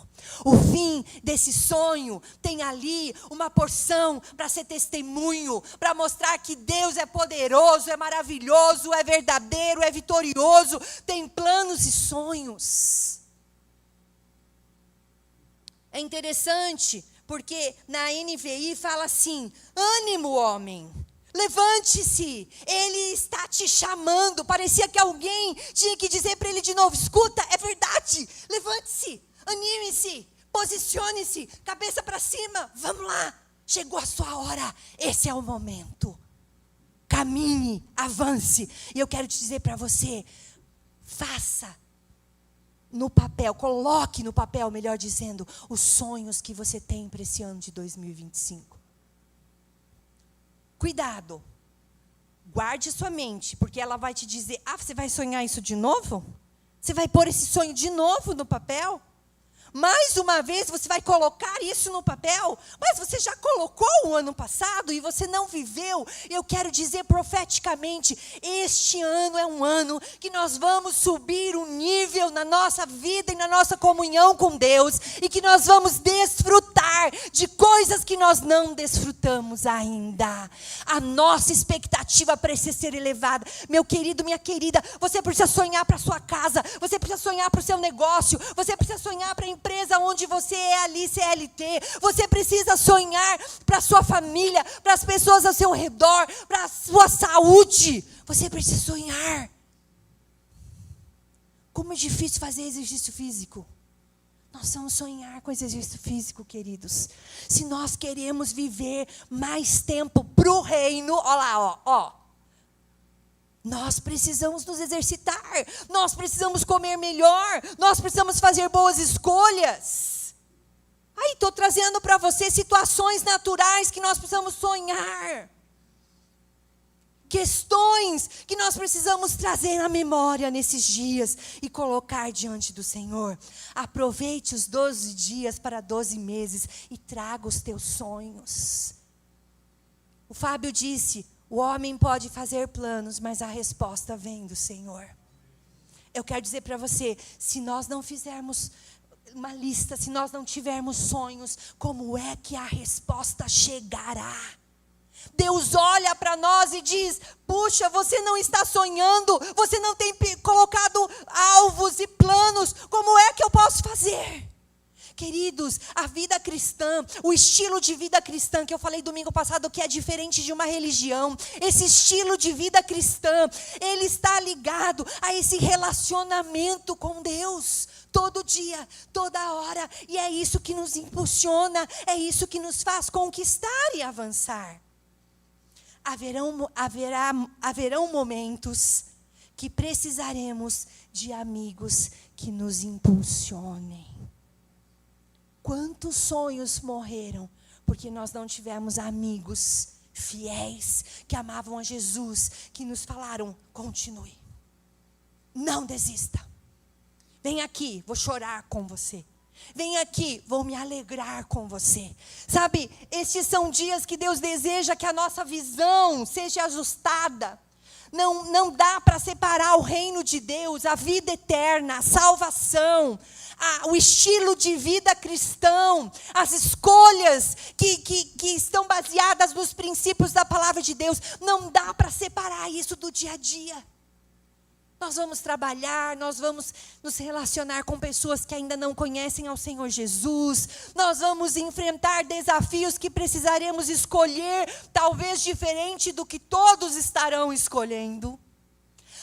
O fim desse sonho tem ali uma porção para ser testemunho, para mostrar que Deus é poderoso, é maravilhoso, é verdadeiro, é vitorioso, tem planos e sonhos. É interessante, porque na NVI fala assim, ânimo homem, levante-se, ele está te chamando. Parecia que alguém tinha que dizer para ele de novo, escuta, é verdade, levante-se, anime-se, posicione-se, cabeça para cima, vamos lá, chegou a sua hora, esse é o momento, caminhe, avance. E eu quero te dizer para você, faça no papel, coloque no papel, melhor dizendo, os sonhos que você tem para esse ano de 2025. Cuidado, guarde sua mente, porque ela vai te dizer, você vai sonhar isso de novo? Você vai pôr esse sonho de novo no papel? Mais uma vez você vai colocar isso no papel, mas você já colocou o ano passado e você não viveu. Eu quero dizer profeticamente, este ano é um ano que nós vamos subir um nível na nossa vida e na nossa comunhão com Deus, e que nós vamos desfrutar de coisas que nós não desfrutamos ainda. A nossa expectativa precisa ser elevada. Meu querido, minha querida, você precisa sonhar para a sua casa, você precisa sonhar para o seu negócio, você precisa sonhar para a empresa onde você é ali, CLT. Você precisa sonhar para a sua família, para as pessoas ao seu redor, para a sua saúde. Você precisa sonhar. Como é difícil fazer exercício físico. Nós vamos sonhar com esse exercício físico, queridos. Se nós queremos viver mais tempo para o reino, olha lá, nós precisamos nos exercitar, nós precisamos comer melhor, nós precisamos fazer boas escolhas. Estou trazendo para você situações naturais que nós precisamos sonhar. Questões que nós precisamos trazer na memória nesses dias e colocar diante do Senhor. Aproveite os 12 dias para 12 meses e traga os teus sonhos. O Fábio disse, o homem pode fazer planos, mas a resposta vem do Senhor. Eu quero dizer para você, se nós não fizermos uma lista, se nós não tivermos sonhos, como é que a resposta chegará? Deus olha para nós e diz, puxa, você não está sonhando, você não tem colocado alvos e planos, como é que eu posso fazer? Queridos, a vida cristã, o estilo de vida cristã, que eu falei domingo passado, que é diferente de uma religião, esse estilo de vida cristã, ele está ligado a esse relacionamento com Deus, todo dia, toda hora, e é isso que nos impulsiona, é isso que nos faz conquistar e avançar. Haverão momentos que precisaremos de amigos que nos impulsionem. Quantos sonhos morreram porque nós não tivemos amigos fiéis que amavam a Jesus, que nos falaram, continue, não desista, vem aqui, vou chorar com você, vem aqui, vou me alegrar com você. Sabe, estes são dias que Deus deseja que a nossa visão seja ajustada. Não dá para separar o reino de Deus, a vida eterna, a salvação, o estilo de vida cristão, as escolhas que estão baseadas nos princípios da palavra de Deus. Não dá para separar isso do dia a dia. Nós vamos trabalhar, nós vamos nos relacionar com pessoas que ainda não conhecem ao Senhor Jesus. Nós vamos enfrentar desafios que precisaremos escolher, talvez diferente do que todos estarão escolhendo.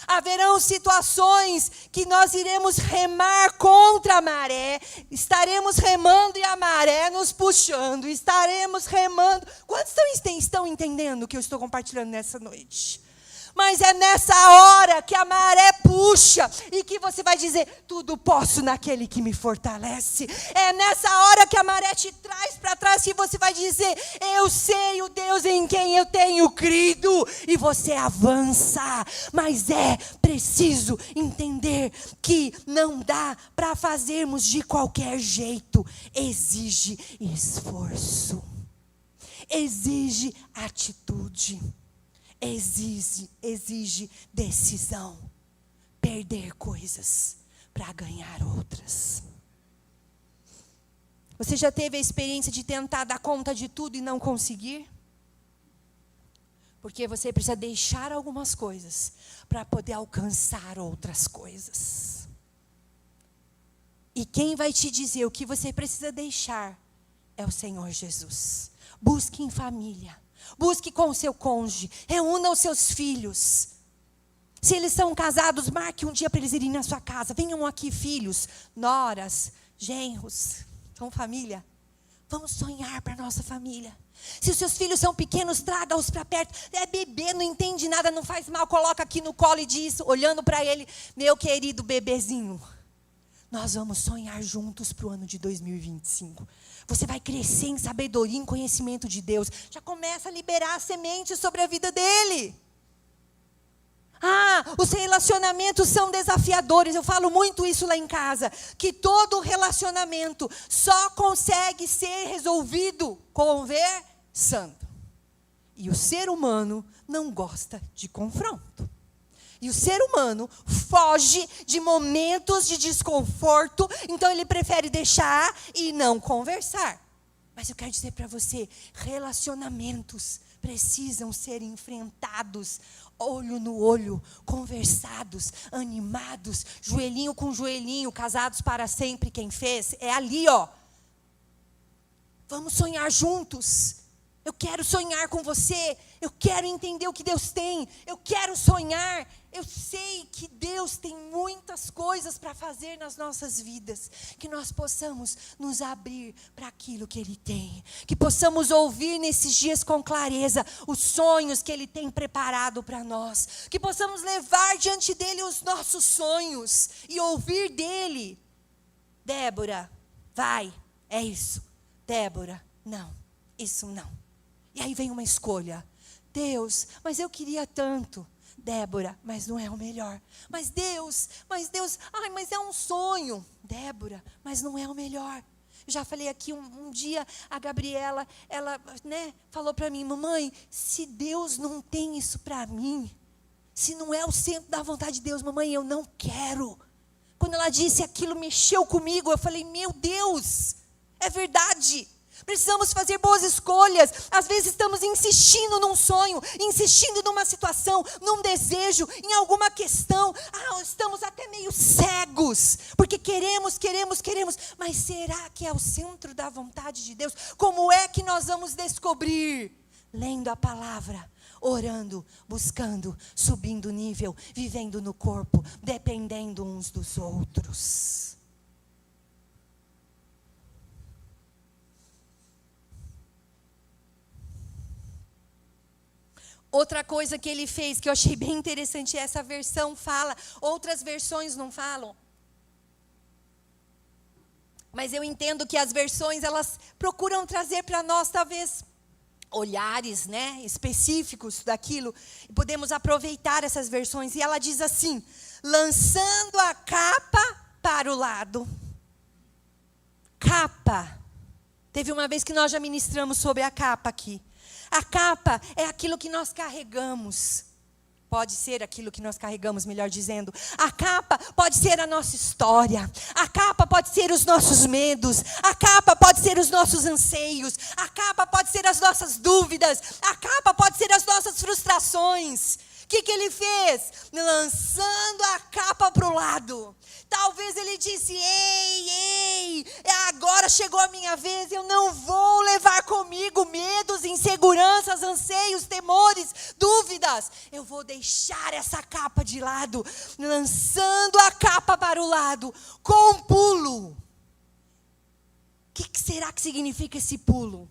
Haverão situações que nós iremos remar contra a maré. Estaremos remando e a maré nos puxando. Estaremos remando. Quantos estão entendendo o que eu estou compartilhando nessa noite? Mas é nessa hora que a maré puxa e que você vai dizer, tudo posso naquele que me fortalece. É nessa hora que a maré te traz para trás que você vai dizer, eu sei o Deus em quem eu tenho crido. E você avança. Mas é preciso entender que não dá para fazermos de qualquer jeito. Exige esforço. Exige atitude. Exige decisão. Perder coisas para ganhar outras. Você já teve a experiência de tentar dar conta de tudo e não conseguir? Porque você precisa deixar algumas coisas para poder alcançar outras coisas. E quem vai te dizer o que você precisa deixar é o Senhor Jesus. Busque em família. Busque com o seu cônjuge, reúna os seus filhos. Se eles são casados, marque um dia para eles irem na sua casa. Venham aqui filhos, noras, genros, são família. Vamos sonhar para a nossa família. Se os seus filhos são pequenos, traga-os para perto. É bebê, não entende nada, não faz mal. Coloca aqui no colo e diz, olhando para ele, meu querido bebezinho, nós vamos sonhar juntos para o ano de 2025. Você vai crescer em sabedoria, em conhecimento de Deus. Já começa a liberar a semente sobre a vida dele. Os relacionamentos são desafiadores. Eu falo muito isso lá em casa. Que todo relacionamento só consegue ser resolvido conversando. E o ser humano não gosta de confronto. E o ser humano foge de momentos de desconforto, então ele prefere deixar e não conversar. Mas eu quero dizer para você, relacionamentos precisam ser enfrentados, olho no olho, conversados, animados, joelhinho com joelhinho, casados para sempre, quem fez, é ali, ó. Vamos sonhar juntos. Eu quero sonhar com você. Eu quero entender o que Deus tem. Eu quero sonhar. Eu sei que Deus tem muitas coisas para fazer nas nossas vidas. Que nós possamos nos abrir para aquilo que Ele tem. Que possamos ouvir nesses dias com clareza os sonhos que Ele tem preparado para nós. Que possamos levar diante dEle os nossos sonhos e ouvir dEle. Débora, vai, é isso. Débora, não, isso não. E aí vem uma escolha. Deus, mas eu queria tanto. Débora, mas não é o melhor. Mas Deus, mas é um sonho. Débora, mas não é o melhor. Eu já falei aqui um dia, a Gabriela, ela falou para mim, mamãe, se Deus não tem isso para mim, se não é o centro da vontade de Deus, mamãe, eu não quero. Quando ela disse aquilo, mexeu comigo, eu falei, meu Deus, é verdade. Precisamos fazer boas escolhas. Às vezes estamos insistindo num sonho, insistindo numa situação, num desejo, em alguma questão. Estamos até meio cegos, porque queremos. Mas será que é o centro da vontade de Deus? Como é que nós vamos descobrir? Lendo a palavra, orando, buscando, subindo nível, vivendo no corpo, dependendo uns dos outros. Outra coisa que ele fez, que eu achei bem interessante, essa versão fala, outras versões não falam. Mas eu entendo que as versões, elas procuram trazer para nós, talvez, olhares, específicos daquilo. E podemos aproveitar essas versões. E ela diz assim, lançando a capa para o lado. Capa. Teve uma vez que nós já ministramos sobre a capa aqui. A capa é aquilo que nós carregamos. pode ser aquilo que nós carregamos, melhor dizendo. A capa pode ser a nossa história. A capa pode ser os nossos medos. A capa pode ser os nossos anseios. A capa pode ser as nossas dúvidas. A capa pode ser as nossas frustrações. O que ele fez? Lançando a capa para o lado. Talvez ele disse, ei, agora chegou a minha vez, eu não vou levar comigo medos, inseguranças, anseios, temores, dúvidas. Eu vou deixar essa capa de lado, lançando a capa para o lado, com um pulo. O que será que significa esse pulo?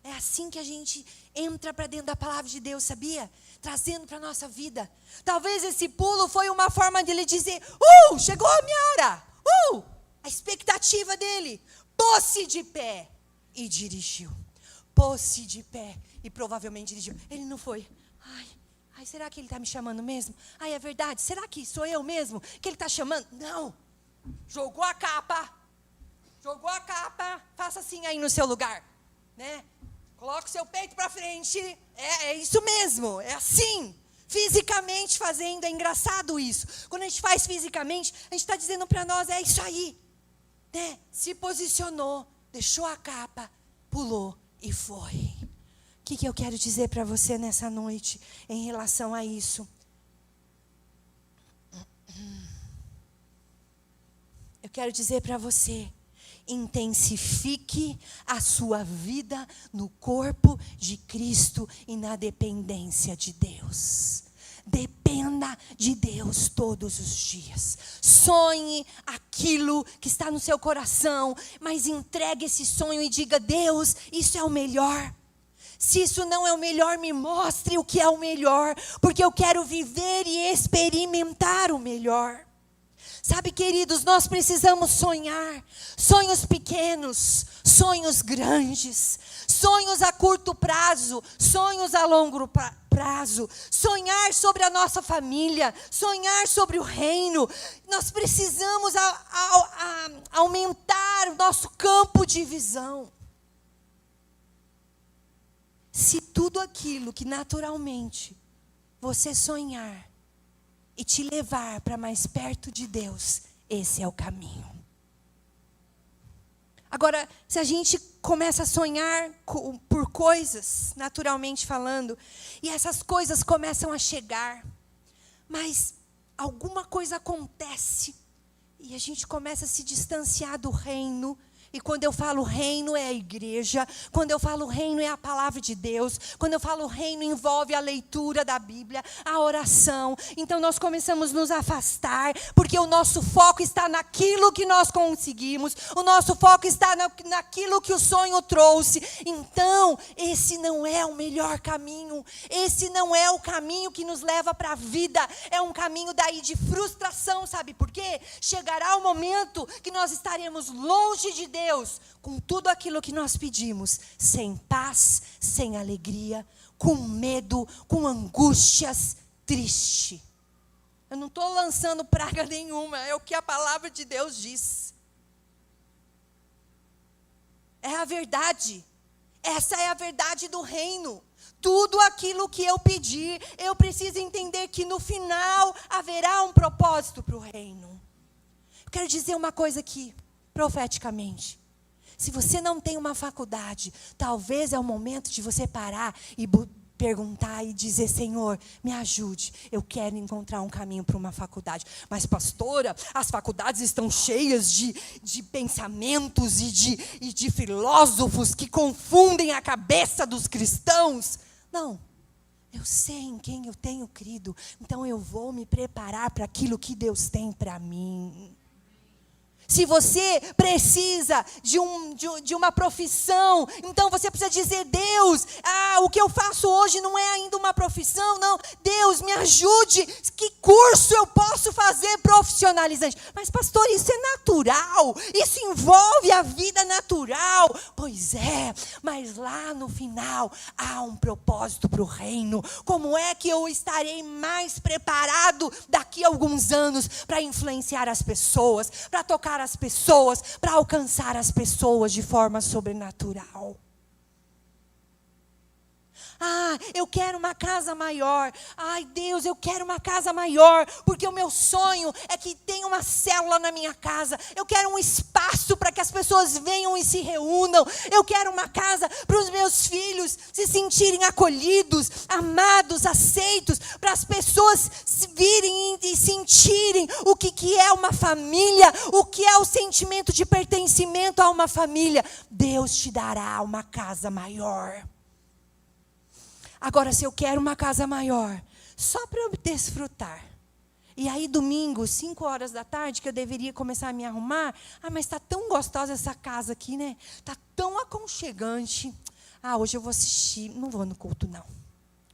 É assim que a gente entra para dentro da palavra de Deus, sabia? Trazendo para a nossa vida. Talvez esse pulo foi uma forma de ele dizer, chegou a minha hora. A expectativa dele. Pôs-se de pé e dirigiu. Pôs-se de pé e provavelmente dirigiu. Ele não foi. Ai, será que ele está me chamando mesmo? Ai, é verdade. Será que sou eu mesmo que ele está chamando? Não. Jogou a capa. Faça assim aí no seu lugar. Né? Coloca o seu peito para frente. É isso mesmo. É assim. Fisicamente fazendo. É engraçado isso. Quando a gente faz fisicamente, a gente está dizendo para nós, é isso aí. Né? Se posicionou. Deixou a capa. Pulou e foi. O que eu quero dizer para você nessa noite em relação a isso? Eu quero dizer para você, intensifique a sua vida no corpo de Cristo e na dependência de Deus. Dependa de Deus todos os dias. Sonhe aquilo que está no seu coração, mas entregue esse sonho e diga, Deus, isso é o melhor. Se isso não é o melhor, me mostre o que é o melhor, porque eu quero viver e experimentar o melhor. Sabe, queridos, nós precisamos sonhar. Sonhos pequenos, sonhos grandes, sonhos a curto prazo, sonhos a longo prazo. Sonhar sobre a nossa família, sonhar sobre o reino. Nós precisamos aumentar o nosso campo de visão. Se tudo aquilo que naturalmente você sonhar e te levar para mais perto de Deus, esse é o caminho. Agora, se a gente começa a sonhar por coisas, naturalmente falando, e essas coisas começam a chegar, mas alguma coisa acontece, e a gente começa a se distanciar do reino. E quando eu falo reino é a igreja, quando eu falo reino é a palavra de Deus, quando eu falo reino envolve a leitura da Bíblia, a oração. Então nós começamos a nos afastar, porque o nosso foco está naquilo que nós conseguimos, o nosso foco está naquilo que o sonho trouxe. Então esse não é o melhor caminho, esse não é o caminho que nos leva para a vida, é um caminho daí de frustração, sabe por quê? Chegará o momento que nós estaremos longe de Deus, com tudo aquilo que nós pedimos, sem paz, sem alegria, com medo, com angústias, triste. Eu não estou lançando praga nenhuma, é o que a palavra de Deus diz. É a verdade. Essa é a verdade do reino. Tudo aquilo que eu pedir, eu preciso entender que no final haverá um propósito para o reino. Eu quero dizer uma coisa aqui, profeticamente. Se você não tem uma faculdade, talvez é o momento de você parar e perguntar e dizer, Senhor, me ajude, eu quero encontrar um caminho para uma faculdade. Mas pastora, as faculdades estão cheias de pensamentos e de filósofos que confundem a cabeça dos cristãos. Não, eu sei em quem eu tenho crido, então eu vou me preparar para aquilo que Deus tem para mim. Se você precisa de uma profissão, então você precisa dizer, Deus, o que eu faço hoje não é ainda uma profissão, não. Deus, me ajude, que curso eu posso fazer profissionalizante? Mas pastor, isso é natural, isso envolve a vida natural. Pois é, mas lá no final há um propósito para o reino. Como é que eu estarei mais preparado daqui a alguns anos para influenciar as pessoas, para tocar as pessoas, para alcançar as pessoas de forma sobrenatural? eu quero uma casa maior. Ai, Deus, eu quero uma casa maior, porque o meu sonho é que tenha uma célula na minha casa. Eu quero um espaço para que as pessoas venham e se reúnam. Eu quero uma casa para os meus filhos se sentirem acolhidos, amados, aceitos, para as pessoas virem e sentirem o que é uma família, o que é o sentimento de pertencimento a uma família. Deus te dará uma casa maior. Agora, se eu quero uma casa maior, só para eu desfrutar, e aí domingo, 5 horas da tarde, que eu deveria começar a me arrumar, mas está tão gostosa essa casa aqui, né? Está tão aconchegante. Hoje eu vou assistir, não vou no culto não.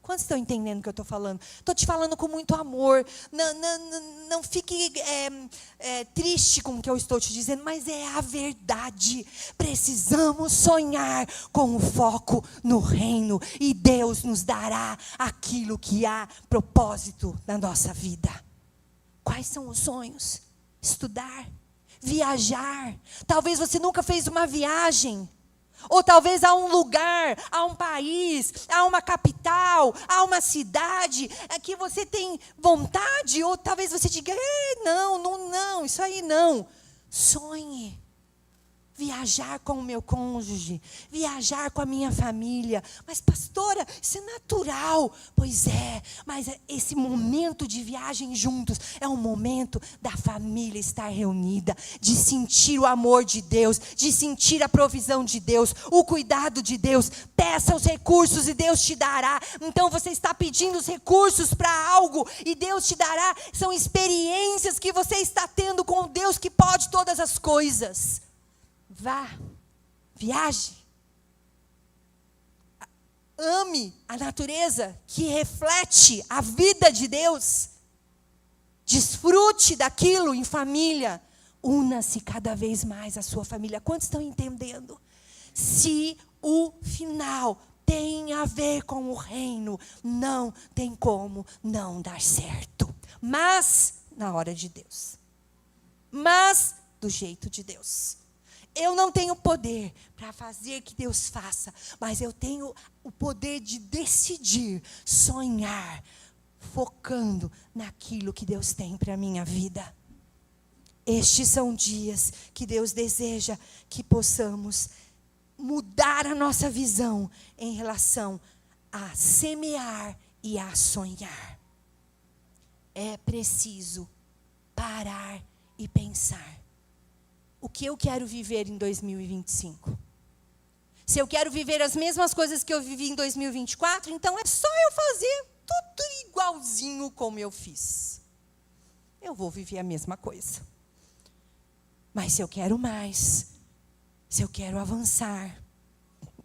Quantos estão entendendo o que eu estou falando? Estou te falando com muito amor. Não fique triste com o que eu estou te dizendo, mas é a verdade. Precisamos sonhar com o foco no reino. E Deus nos dará aquilo que há propósito na nossa vida. Quais são os sonhos? Estudar, viajar. Talvez você nunca fez uma viagem. Ou talvez a um lugar, a um país, a uma capital, a uma cidade, que você tem vontade, ou talvez você diga, não, isso aí não. Sonhe. Viajar com o meu cônjuge, viajar com a minha família. Mas pastora, isso é natural. Pois é, mas esse momento de viagem juntos é um momento da família estar reunida, de sentir o amor de Deus, de sentir a provisão de Deus, o cuidado de Deus. Peça os recursos e Deus te dará. Então você está pedindo os recursos para algo e Deus te dará. São experiências que você está tendo com o Deus que pode todas as coisas. Vá, viaje, ame a natureza que reflete a vida de Deus, desfrute daquilo em família, una-se cada vez mais à sua família. Quantos estão entendendo? Se o final tem a ver com o reino, não tem como não dar certo, mas na hora de Deus, mas do jeito de Deus. Eu não tenho poder para fazer que Deus faça, mas eu tenho o poder de decidir, sonhar, focando naquilo que Deus tem para a minha vida. Estes são dias que Deus deseja que possamos mudar a nossa visão em relação a semear e a sonhar. É preciso parar e pensar. O que eu quero viver em 2025? Se eu quero viver as mesmas coisas que eu vivi em 2024, então é só eu fazer tudo igualzinho como eu fiz. Eu vou viver a mesma coisa. Mas se eu quero mais, se eu quero avançar,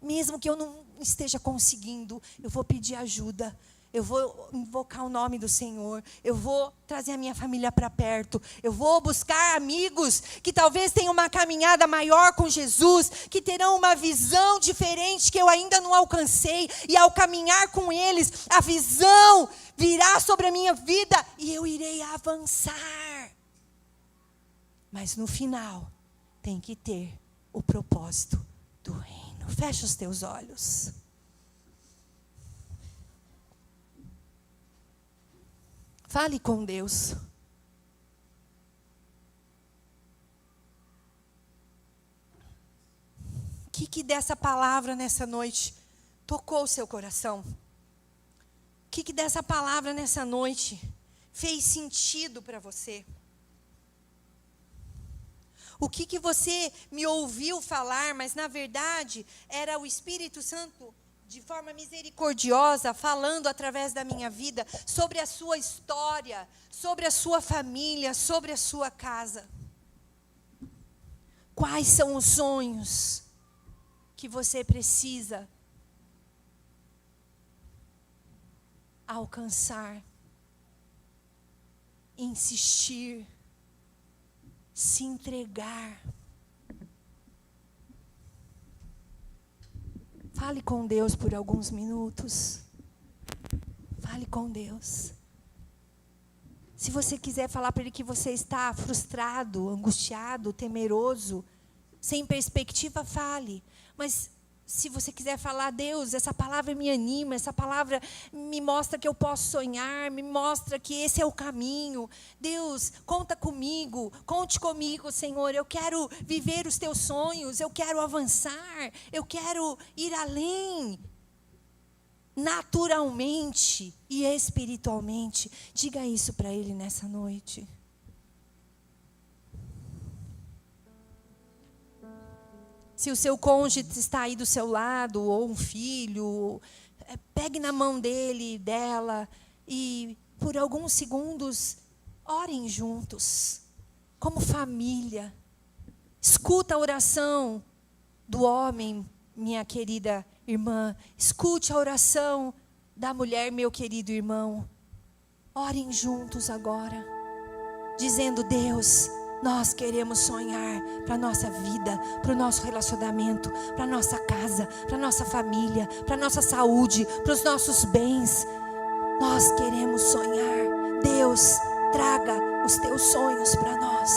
mesmo que eu não esteja conseguindo, eu vou pedir ajuda. Eu vou invocar o nome do Senhor. Eu vou trazer a minha família para perto. Eu vou buscar amigos que talvez tenham uma caminhada maior com Jesus, que terão uma visão diferente que eu ainda não alcancei. E ao caminhar com eles, a visão virá sobre a minha vida e eu irei avançar. Mas no final, tem que ter o propósito do reino. Fecha os teus olhos. Fale com Deus. O que dessa palavra nessa noite tocou o seu coração? O que dessa palavra nessa noite fez sentido para você? O que você me ouviu falar, mas na verdade era o Espírito Santo de forma misericordiosa, falando através da minha vida, sobre a sua história, sobre a sua família, sobre a sua casa. Quais são os sonhos que você precisa alcançar, insistir, se entregar? Fale com Deus por alguns minutos. Fale com Deus. Se você quiser falar para Ele que você está frustrado, angustiado, temeroso, sem perspectiva, fale. Mas se você quiser falar, Deus, essa palavra me anima, essa palavra me mostra que eu posso sonhar, me mostra que esse é o caminho. Deus, conta comigo, conte comigo, Senhor. Eu quero viver os teus sonhos, eu quero avançar, eu quero ir além, naturalmente e espiritualmente. Diga isso para Ele nessa noite. Se o seu cônjuge está aí do seu lado, ou um filho, pegue na mão dele, dela, e por alguns segundos, orem juntos, como família. Escuta a oração do homem, minha querida irmã. Escute a oração da mulher, meu querido irmão. Orem juntos agora, dizendo: Deus, nós queremos sonhar para a nossa vida, para o nosso relacionamento, para a nossa casa, para a nossa família, para a nossa saúde, para os nossos bens. Nós queremos sonhar. Deus, traga os teus sonhos para nós.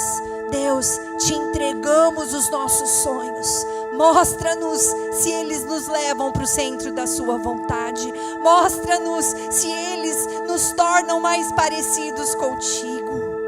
Deus, te entregamos os nossos sonhos. Mostra-nos se eles nos levam para o centro da sua vontade. Mostra-nos se eles nos tornam mais parecidos contigo.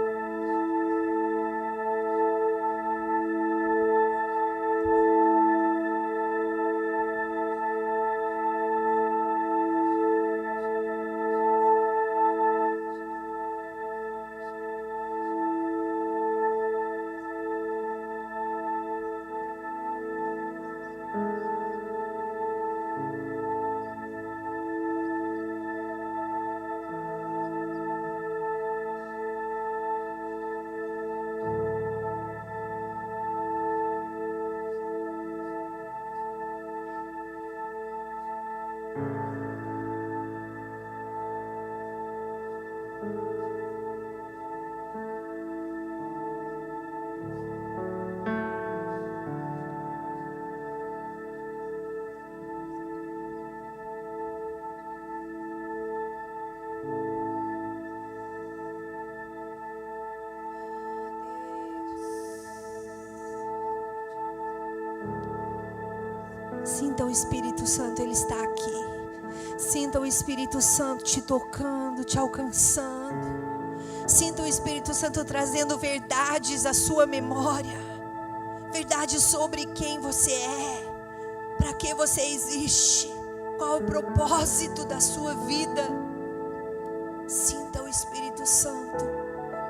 Sinta o Espírito Santo, Ele está aqui. Sinta o Espírito Santo te tocando, te alcançando. Sinta o Espírito Santo trazendo verdades à sua memória. Verdades sobre quem você é, para que você existe, qual é o propósito da sua vida. Sinta o Espírito Santo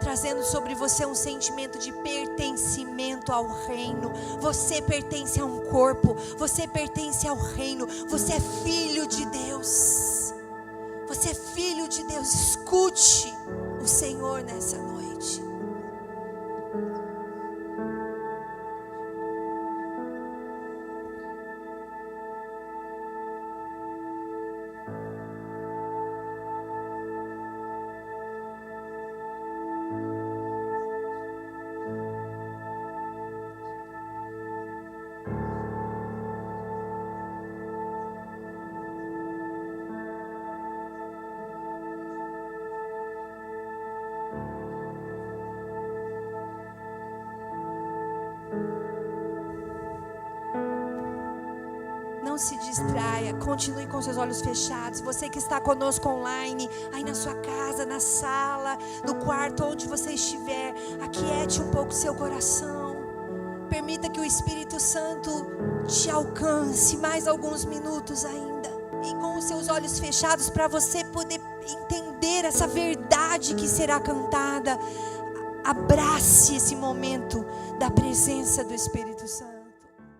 trazendo sobre você um sentimento de pertencimento ao reino. Você pertence a um corpo, você pertence ao reino, você é filho de Deus. Você é filho de Deus. Escute o Senhor nessa noite. Não se distraia, continue com seus olhos fechados. Você que está conosco online, aí na sua casa, na sala, no quarto, onde você estiver, aquiete um pouco seu coração. Permita que o Espírito Santo te alcance mais alguns minutos ainda. E com os seus olhos fechados, para você poder entender essa verdade que será cantada, abrace esse momento da presença do Espírito Santo.